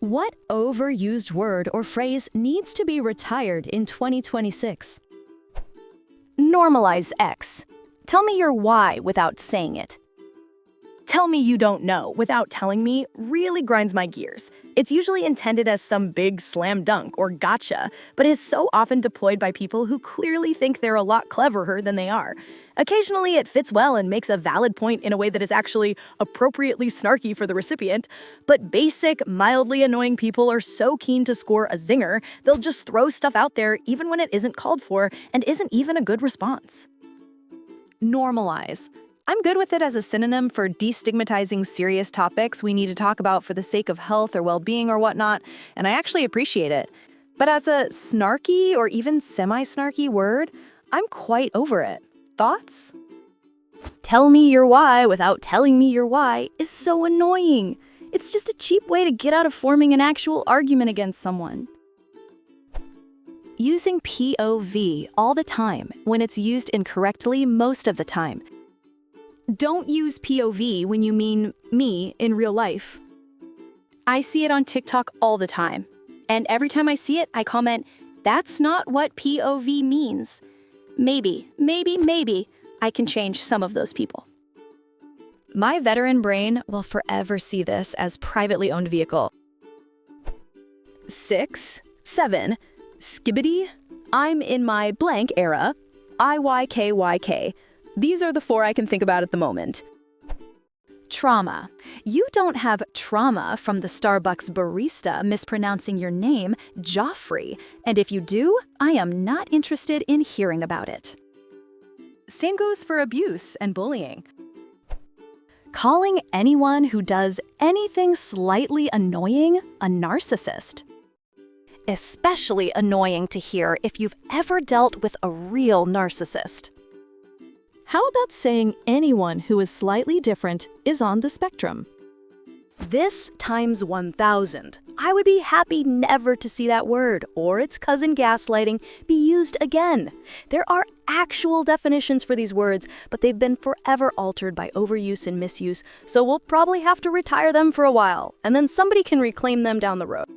What overused word or phrase needs to be retired in 2026? Normalize X. Tell me your why without saying it. Tell me you don't know without telling me really grinds my gears. It's usually intended as some big slam dunk or gotcha, but is so often deployed by people who clearly think they're a lot cleverer than they are. Occasionally, it fits well and makes a valid point in a way that is actually appropriately snarky for the recipient, but basic, mildly annoying people are so keen to score a zinger, they'll just throw stuff out there even when it isn't called for and isn't even a good response. Normalize. I'm good with it as a synonym for destigmatizing serious topics we need to talk about for the sake of health or well-being or whatnot, and I actually appreciate it. But as a snarky or even semi-snarky word, I'm quite over it. Thoughts? Tell me your why without telling me your why is so annoying. It's just a cheap way to get out of forming an actual argument against someone. Using POV all the time when it's used incorrectly most of the time. Don't use POV when you mean me in real life. I see it on TikTok all the time, and every time I see it, I comment, "That's not what POV means." Maybe, I can change some of those people. My veteran brain will forever see this as privately owned vehicle. 6, 7, skibbity, I'm in my blank era, IYKYK. These are the 4 I can think about at the moment. Trauma. You don't have trauma from the Starbucks barista mispronouncing your name, Joffrey. And if you do, I am not interested in hearing about it. Same goes for abuse and bullying. Calling anyone who does anything slightly annoying a narcissist. Especially annoying to hear if you've ever dealt with a real narcissist. How about saying anyone who is slightly different is on the spectrum? This times 1,000. I would be happy never to see that word or its cousin gaslighting be used again. There are actual definitions for these words, but they've been forever altered by overuse and misuse, so we'll probably have to retire them for a while, and then somebody can reclaim them down the road.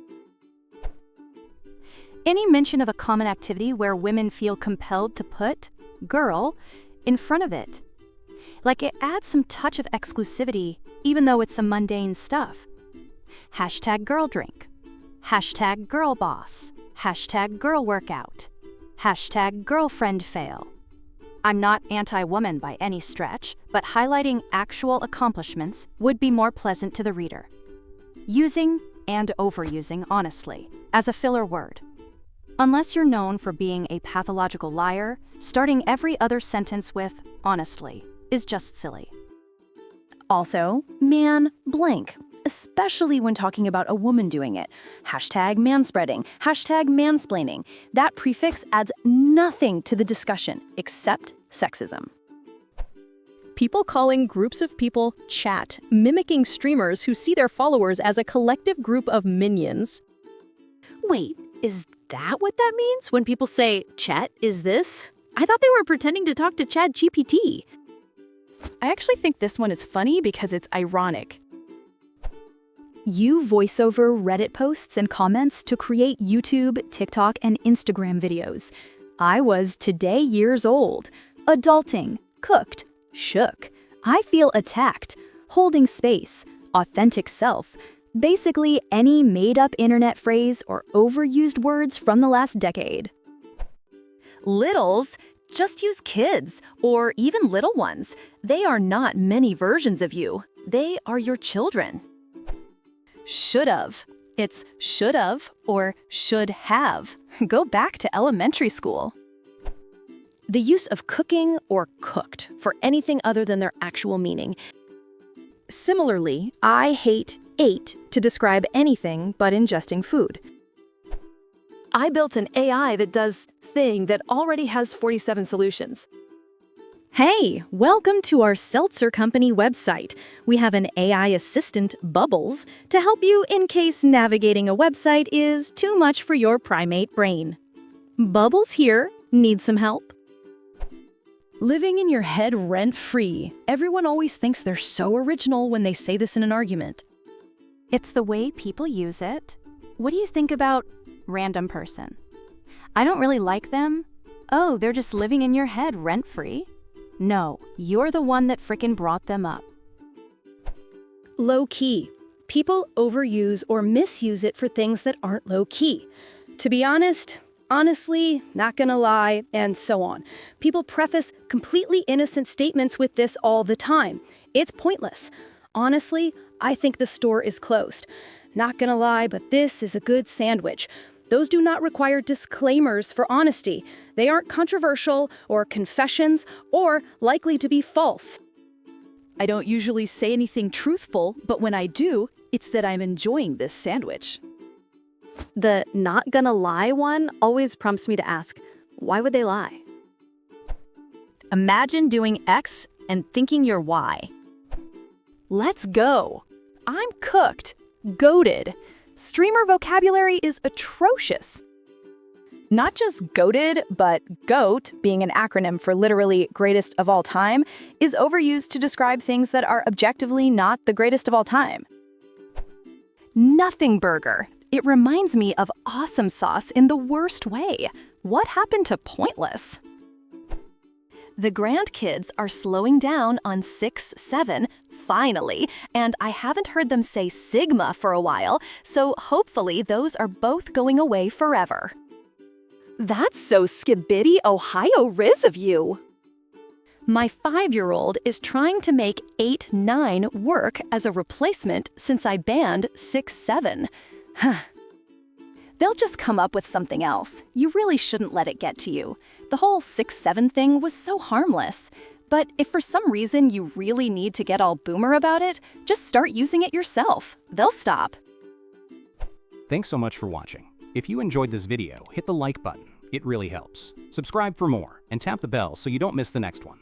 Any mention of a common activity where women feel compelled to put girl in front of it. Like it adds some touch of exclusivity, even though it's some mundane stuff. Hashtag girl drink. Hashtag girl boss. Hashtag girl workout. Hashtag girlfriend fail. I'm not anti-woman by any stretch, but highlighting actual accomplishments would be more pleasant to the reader. Using and overusing, honestly, as a filler word. Unless you're known for being a pathological liar, starting every other sentence with honestly is just silly. Also, man blank, especially when talking about a woman doing it. Hashtag manspreading, hashtag mansplaining. That prefix adds nothing to the discussion except sexism. People calling groups of people chat, mimicking streamers who see their followers as a collective group of minions. Wait, is that what that means when people say, "Chat, is this?" I thought they were pretending to talk to ChatGPT. I actually think this one is funny because it's ironic. You voiceover Reddit posts and comments to create YouTube, TikTok, and Instagram videos. I was today years old, adulting, cooked, shook. I feel attacked, holding space, authentic self. Basically, any made-up internet phrase or overused words from the last decade. Littles, just use kids or even little ones. They are not many versions of you. They are your children. Should've. It's should've or should have. Go back to elementary school. The use of cooking or cooked for anything other than their actual meaning. Similarly, I hate ate to describe anything but ingesting food. I built an AI that does thing that already has 47 solutions. Hey, welcome to our Seltzer Company website. We have an AI assistant, Bubbles, to help you in case navigating a website is too much for your primate brain. Bubbles here. Need some help? Living in your head rent-free. Everyone always thinks they're so original when they say this in an argument. It's the way people use it. What do you think about random person? I don't really like them. Oh, they're just living in your head rent-free. No, you're the one that frickin' brought them up. Low key. People overuse or misuse it for things that aren't low key. To be honest, honestly, not gonna lie, and so on. People preface completely innocent statements with this all the time. It's pointless. Honestly, I think the store is closed. Not gonna lie, but this is a good sandwich. Those do not require disclaimers for honesty. They aren't controversial or confessions or likely to be false. I don't usually say anything truthful, but when I do, it's that I'm enjoying this sandwich. The not gonna lie one always prompts me to ask, why would they lie? Imagine doing X and thinking you're Y. Let's go. I'm cooked. Goated. Streamer vocabulary is atrocious. Not just goated, but GOAT, being an acronym for literally greatest of all time, is overused to describe things that are objectively not the greatest of all time. Nothing burger. It reminds me of awesome sauce in the worst way. What happened to pointless? The grandkids are slowing down on 6-7, finally, and I haven't heard them say Sigma for a while, so hopefully those are both going away forever. That's so skibidi Ohio Riz of you! My 5-year-old is trying to make 8-9 work as a replacement since I banned 6-7. They'll just come up with something else. You really shouldn't let it get to you. The whole 6-7 thing was so harmless. But if for some reason you really need to get all boomer about it, just start using it yourself. They'll stop. Thanks so much for watching. If you enjoyed this video, hit the like button. It really helps. Subscribe for more and tap the bell so you don't miss the next one.